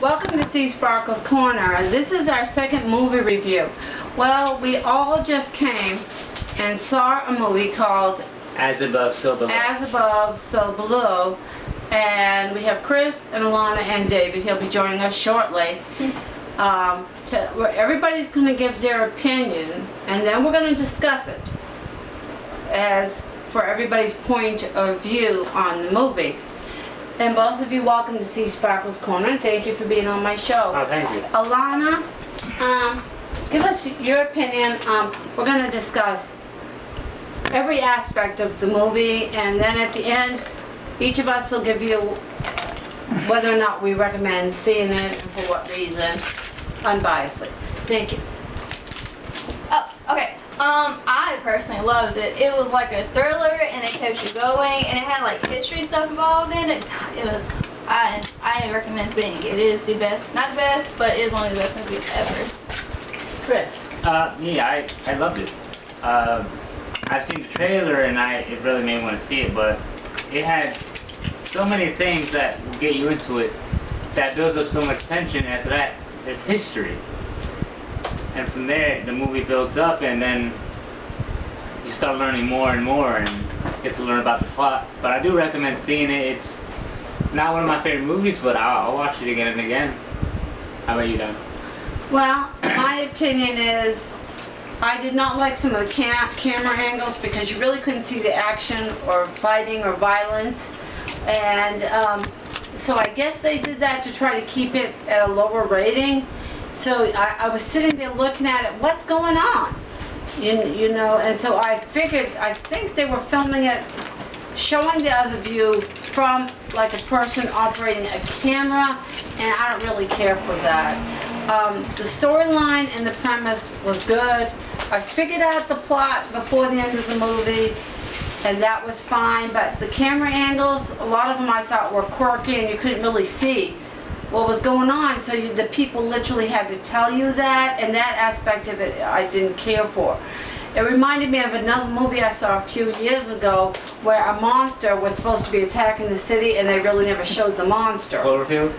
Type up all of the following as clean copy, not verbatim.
Welcome to C Sparkle's Corner. This is our second movie review. Well, we all just came and saw a movie called As Above, So Below. As Above, So Below. And we have Chris and Alana and David. He'll be joining us shortly. Everybody's going to give their opinion, and then we're going to discuss it as for everybody's point of view on the movie. And both of you, welcome to C Sparkle's Corner, and thank you for being on my show. Oh, thank you. Alana, give us your opinion. We're going to discuss every aspect of the movie, and then at the end, each of us will give you whether or not we recommend seeing it and for what reason, unbiasedly. Thank you. Oh, okay. I personally loved it. It was like a thriller, and it kept you going, and it had like history stuff involved in it. It was, I recommend seeing it. It is the best, not the best, but it is one of the best movies ever. Chris. Yeah, I loved it. I've seen the trailer, and it really made me want to see it, but it had so many things that will get you into it that builds up so much tension. After that, there's history. And from there, the movie builds up, and then you start learning more and more and get to learn about the plot. But I do recommend seeing it. It's not one of my favorite movies, but I'll watch it again and again. How about you, Don? Well, my opinion is I did not like some of the camera angles because you really couldn't see the action or fighting or violence. And so I guess they did that to try to keep it at a lower rating. So I was sitting there looking at it, what's going on? You know, and so I figured, I think they were filming it, showing the other view from like a person operating a camera, and I don't really care for that. The storyline and the premise was good. I figured out the plot before the end of the movie, and that was fine, but the camera angles, a lot of them I thought were quirky, and you couldn't really see what was going on, so the people literally had to tell you that, and that aspect of it I didn't care for. It reminded me of another movie I saw a few years ago where a monster was supposed to be attacking the city, and they really never showed the monster. Cloverfield?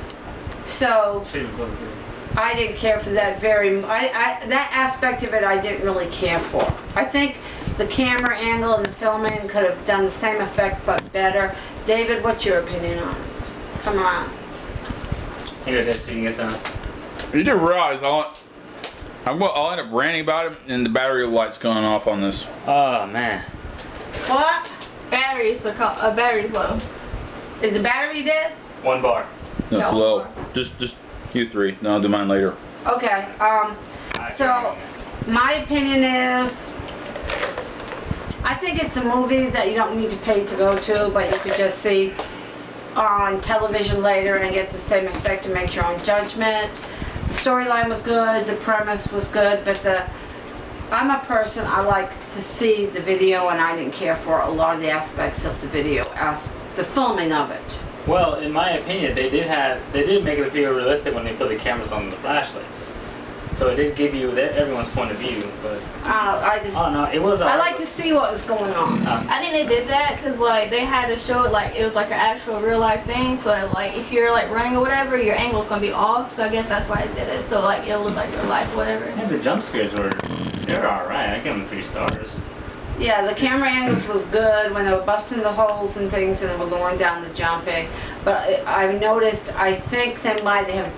So Cloverfield. I didn't care for that that aspect of it I didn't really care for. I think the camera angle and the filming could have done the same effect but better. David, what's your opinion on it? Come on. Here it is, so you can get some. You didn't realize I'll end up ranting about it, and the battery light's going off on this. Oh, man. What? Battery's low. Is the battery dead? 1 bar. No, it's No. low. Just you three. Then I'll do mine later. Okay, so my opinion is I think it's a movie that you don't need to pay to go to, but you could just see on television later and get the same effect and make your own judgment. The storyline was good, the premise was good, but I'm a person, I like to see the video, and I didn't care for a lot of the aspects of the video, the filming of it. Well, in my opinion, they did make it appear realistic when they put the cameras on the flashlights. So it did give you everyone's point of view, but oh no, it was. I like to see what was going on. I think they did that because like they had to show it like it was like an actual real life thing. So like if you're like running or whatever, your angle's gonna be off. So I guess that's why they did it. So like it'll look like real life, whatever. And the jump scares they're all right. I give them 3 stars. Yeah, the camera angles was good when they were busting the holes and things and they were going down the jumping. But I've noticed, I think they might have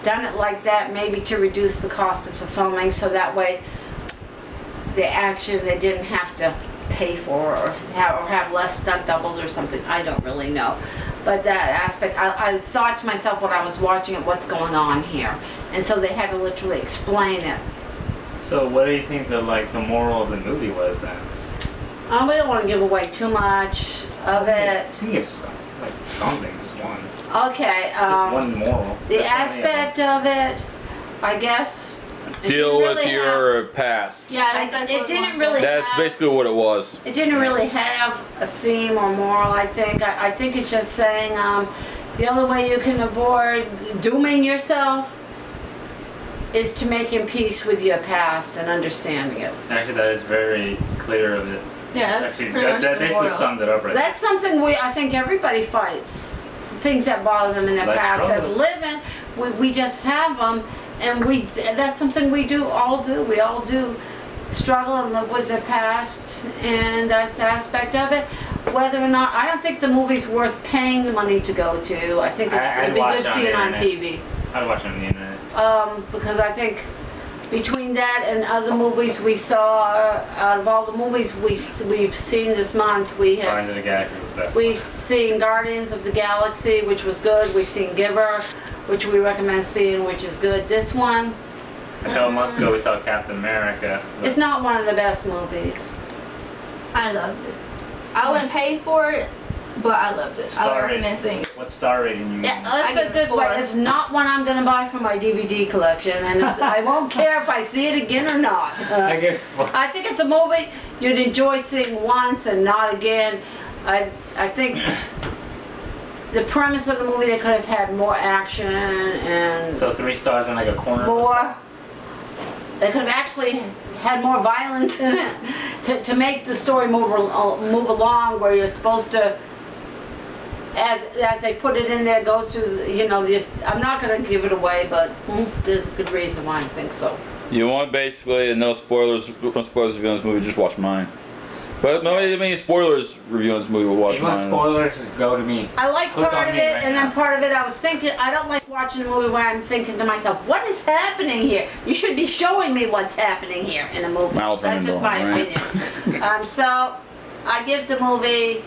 done it like that maybe to reduce the cost of the filming, so that way the action they didn't have to pay for or have less stunt doubles or something. I don't really know. But that aspect, I thought to myself when I was watching it, what's going on here? And so they had to literally explain it. So what do you think the moral of the movie was then? We don't want to give away too much of it. You can give something, just one. Okay, Just one moral. the There's so many aspect of it, I guess. it Deal didn't with really your past. Yeah, it didn't really That's have, basically what it was. It didn't really have a theme or moral, I think. I think it's just saying the only way you can avoid dooming yourself is to make in peace with your past and understanding it. Actually, that is very clear of it. Yeah, that's Actually, pretty much that the basically moral. summed it up right That's something I think everybody fights things that bother them in their Life past. As struggles. living, we just have them, and that's something we all do. We all do struggle and live with their past, and that's the aspect of it. Whether or not, I don't think the movie's worth paying the money to go to. I think I'd it'd be watch good it on seeing it on the TV. I'd watch it on the internet. Because I think between that and other movies we saw, out of all the movies we've seen this month, Guardians of the Galaxy was the best we've one. seen Guardians of the Galaxy, which was good. We've seen Giver, which we recommend seeing, which is good. This one, A couple months ago we saw Captain America. it's not one of the best movies. I loved it. I wouldn't pay for it, but I loved it. I Star would recommend seeing it. What star rating you? Yeah, I let's give put it it this a way, 4. it's not one I'm gonna buy for my DVD collection, and I won't care if I see it again or not. I give it 4. I think it's a movie you'd enjoy seeing once and not again. I think the premise of the movie, they could have had more action and So 3 stars in like a corner. more. They could have actually had more violence in it to make the story move along, where you're supposed to, as they put it in there, go through I'm not going to give it away, but there's a good reason why I think so. You want basically no spoilers review on this movie, just watch mine. But no, I mean spoilers review on this movie, watch You want mine. spoilers? Go to me. I like Click part on of me it, right and now. then part of it I was thinking, I don't like watching a movie where I'm thinking to myself, what is happening here? You should be showing me what's happening here in a movie. I'll turn That's into just a my rant. opinion. So, I give the movie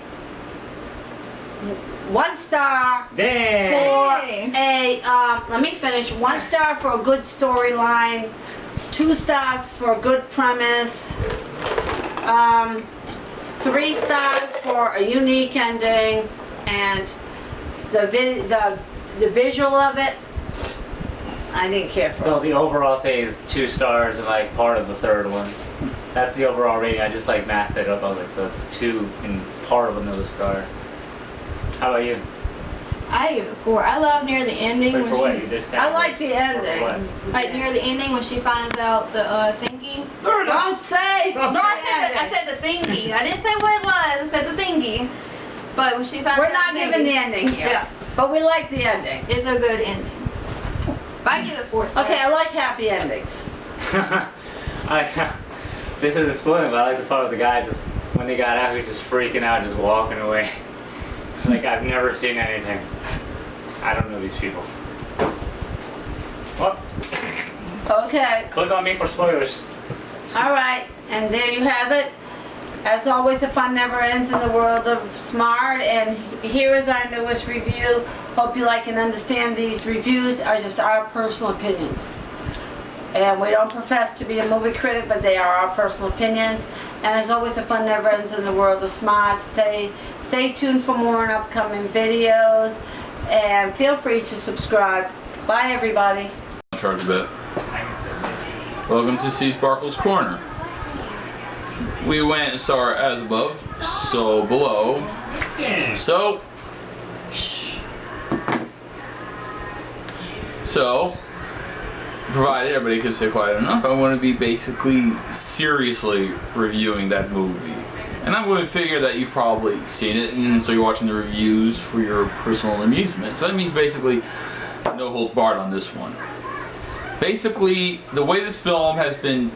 1 star Damn. let me finish. 1 star for a good storyline, 2 stars for a good premise, 3 stars for a unique ending, and the visual of it, I didn't care for. So the overall thing is 2 stars and like part of the 3rd one. That's the overall rating. I just like mathed it up. I was like, so it's 2 and part of another star. How about you? I give it a 4. I love near the ending Wait, when for what? she, You just I like the ending. like near the ending when she finds out the thingy. Don't say. No, I said the thingy. I didn't say what it was. I said the thingy. But when she finds We're out not the giving thingy, the ending here. Yeah. But we like the ending. It's a good ending. But I give it 4 stars. Okay, I like happy endings. This isn't spoiling, but I like the part of the guy just when they got out, he was just freaking out, just walking away. Like I've never seen anything. I don't know these people. Well, Okay. click on me for spoilers. All right, and there you have it. As always, the fun never ends in the world of smart, and here is our newest review. Hope you like and understand these reviews are just our personal opinions. And we don't profess to be a movie critic, but they are our personal opinions. And as always, the fun never ends in the world of smart. Stay tuned for more on upcoming videos, and feel free to subscribe. Bye, everybody. Charge a bit. Welcome to C Sparkle's Corner. We went and saw As Above, So Below. So, provided everybody can stay quiet enough, I want to be basically seriously reviewing that movie. And I'm going to figure that you've probably seen it, and so you're watching the reviews for your personal amusement. So that means basically no holds barred on this one. Basically, the way this film has been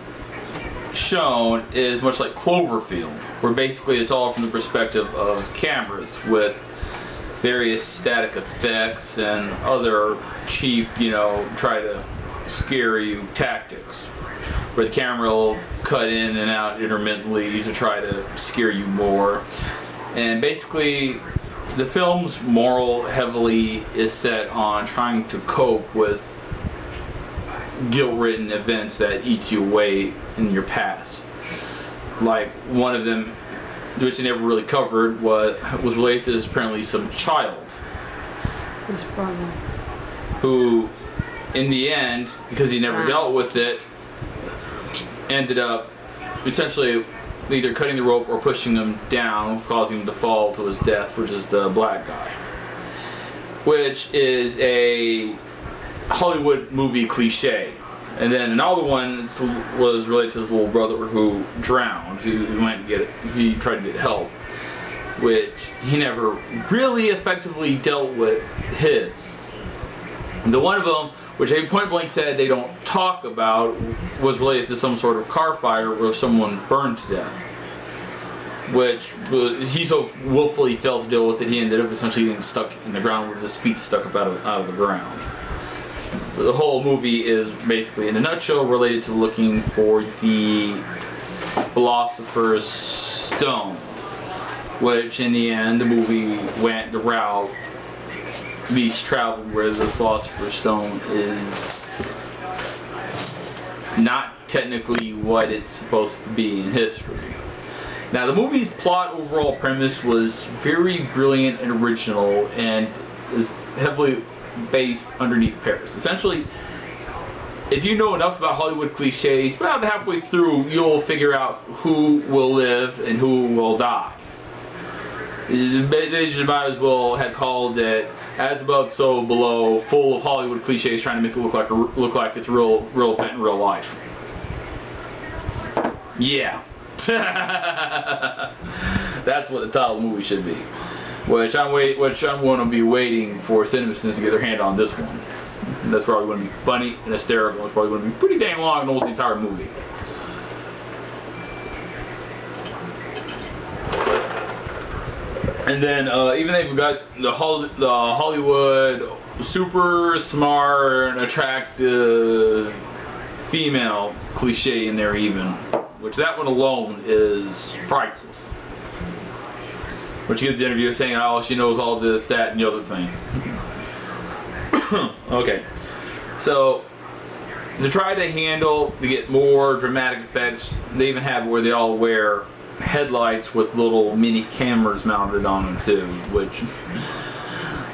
shown is much like Cloverfield, where basically it's all from the perspective of cameras with various static effects and other cheap, try to scare you tactics, where the camera will cut in and out intermittently to try to scare you more. And basically, the film's moral heavily is set on trying to cope with guilt-ridden events that eats you away in your past. Like one of them, which they never really covered, was related to apparently some child His brother. who, in the end, because he never dealt with it, ended up essentially either cutting the rope or pushing him down, causing him to fall to his death, which is the black guy. Which is a Hollywood movie cliche. And then another one was related to his little brother who drowned. He tried to get help. which he never really effectively dealt with his. The one of them, which they point blank said they don't talk about, was related to some sort of car fire where someone burned to death. Which he so willfully failed to deal with it, he ended up essentially getting stuck in the ground with his feet stuck up out of the ground. The whole movie is basically, in a nutshell, related to looking for the Philosopher's Stone. Which, in the end, the movie went the route least traveled, where the Philosopher's Stone is not technically what it's supposed to be in history. Now, the movie's plot overall premise was very brilliant and original, and is heavily based underneath Paris. Essentially, if you know enough about Hollywood cliches, about halfway through, you'll figure out who will live and who will die. They just might as well had called it As Above, So Below, full of Hollywood cliches trying to make it look like it's real event in real life. Yeah. That's what the title of the movie should be. Which I'm going to be waiting for CinemaSins to get their hand on this one. That's probably going to be funny and hysterical. It's probably going to be pretty dang long, almost the entire movie. And then even they've got the Hollywood super smart, attractive female cliche in there even, which that one alone is priceless. Which gives the interviewer saying, oh, she knows all this, that, and the other thing. Okay, so to try to get more dramatic effects, they even have where they all wear headlights with little mini cameras mounted on them too, which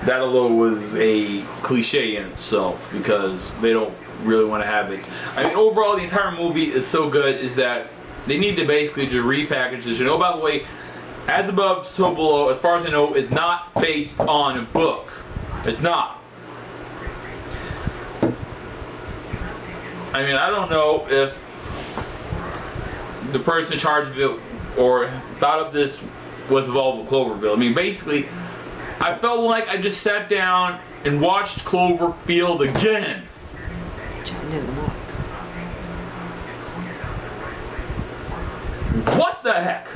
that alone was a cliche in itself because they don't really want to have it. I mean, overall, the entire movie is so good is that they need to basically just repackage this. You know, by the way, As Above, So Below, as far as I know, is not based on a book. It's not. I mean, I don't know if the person in charge of it or thought of this was involved with Cloverfield. I mean, basically, I felt like I just sat down and watched Cloverfield again. What the heck?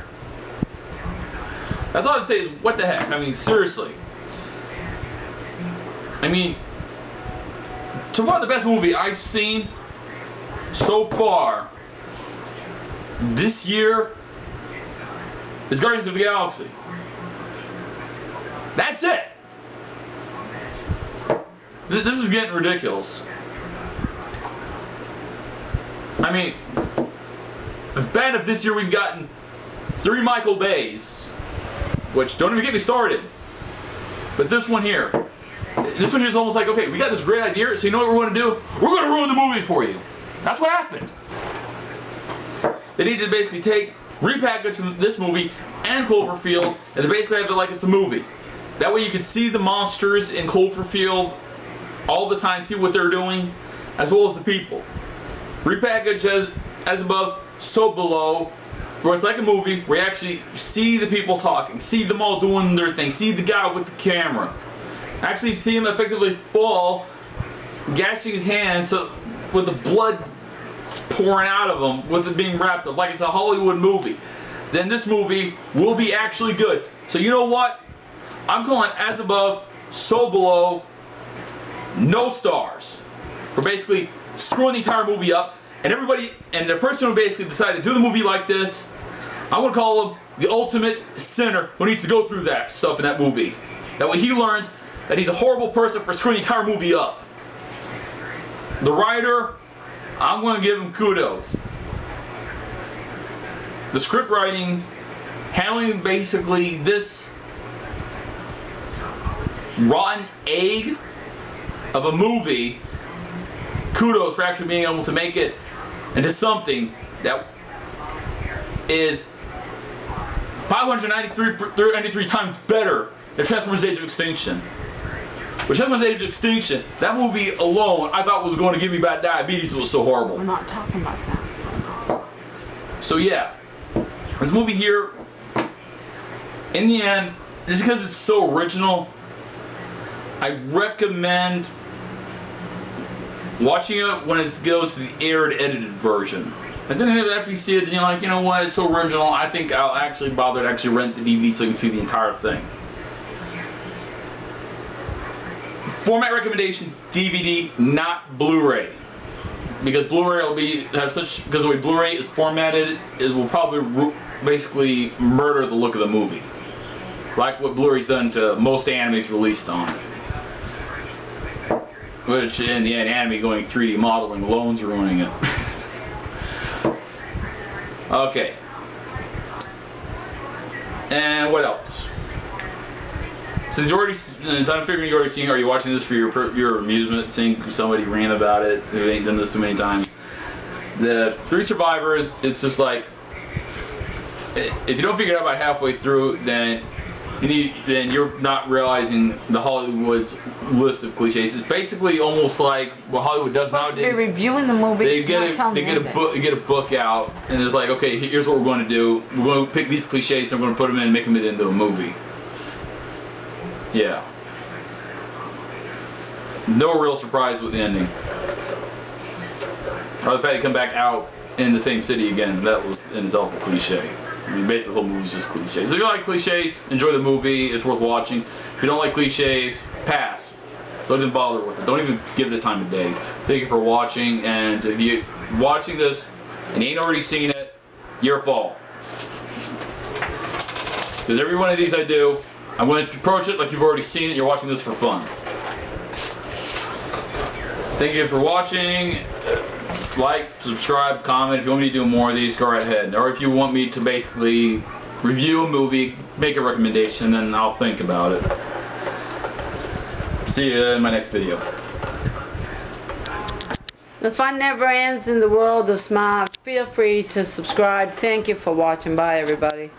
That's all I'd say is, what the heck? I mean, seriously. I mean, so far the best movie I've seen so far this year is Guardians of the Galaxy. That's it. This is getting ridiculous. I mean, it's bad if this year we've gotten 3 Michael Bays, which don't even get me started. But this one here is almost like, okay, we got this great idea, so you know what we're going to do? We're going to ruin the movie for you. That's what happened. They need to basically repackage this movie and Cloverfield, and they basically have it like it's a movie. That way you can see the monsters in Cloverfield all the time, see what they're doing, as well as the people. Repackage as above, so below, where it's like a movie where you actually see the people talking, see them all doing their thing, see the guy with the camera, actually see him effectively fall, gashing his hands with the blood pouring out of him, with it being wrapped up like it's a Hollywood movie. Then this movie will be actually good. So you know what? I'm calling As Above, So Below, no stars, for basically screwing the entire movie up. And everybody, and the person who basically decided to do the movie like this, I'm gonna call him the ultimate sinner who needs to go through that stuff in that movie. That way he learns that he's a horrible person for screwing the entire movie up. The writer, I'm gonna give him kudos. The script writing, handling basically this rotten egg of a movie, kudos for actually being able to make it into something that is 593 times better than Transformers Age of Extinction. With Transformers Age of Extinction, that movie alone I thought was going to give me bad diabetes, it was so horrible. We're not talking about that. So yeah, this movie here, in the end, just because it's so original, I recommend watching it when it goes to the aired edited version. And then after you see it, then you're like, you know what, it's so original, I think I'll actually bother to actually rent the DVD so you can see the entire thing. Format recommendation, DVD, not Blu-ray. Because Blu-ray will because the way Blu-ray is formatted, it will probably basically murder the look of the movie. Like what Blu-ray's done to most animes released on it. Which in the end, anime going 3D modeling alone's ruining it. Okay. And what else? Since I'm figuring you already seen, are you watching this for your amusement, seeing somebody rant about it who ain't done this too many times? The 3 Survivors, it's just like, if you don't figure it out by halfway through, then you're not realizing the Hollywood's list of cliches. It's basically almost like what Hollywood does nowadays. They're reviewing the movie. They get a book out, and it's like, okay, here's what we're going to do. We're going to pick these cliches, and we're going to put them in and make them into a movie. Yeah. No real surprise with the ending. Or the fact they come back out in the same city again, that was in itself a cliche. I mean, basically the whole movie's just cliches. So if you like cliches, enjoy the movie, it's worth watching. If you don't like cliches, pass. Don't even bother with it. Don't even give it a time of day. Thank you for watching, and if you're watching this and you ain't already seen it, your fault. Because every one of these I do, I'm going to approach it like you've already seen it, you're watching this for fun. Thank you for watching. Like, subscribe, comment. If you want me to do more of these, go right ahead. Or if you want me to basically review a movie, make a recommendation, and I'll think about it. See you in my next video. The fun never ends in the world of Smart. Feel free to subscribe. Thank you for watching. Bye, everybody.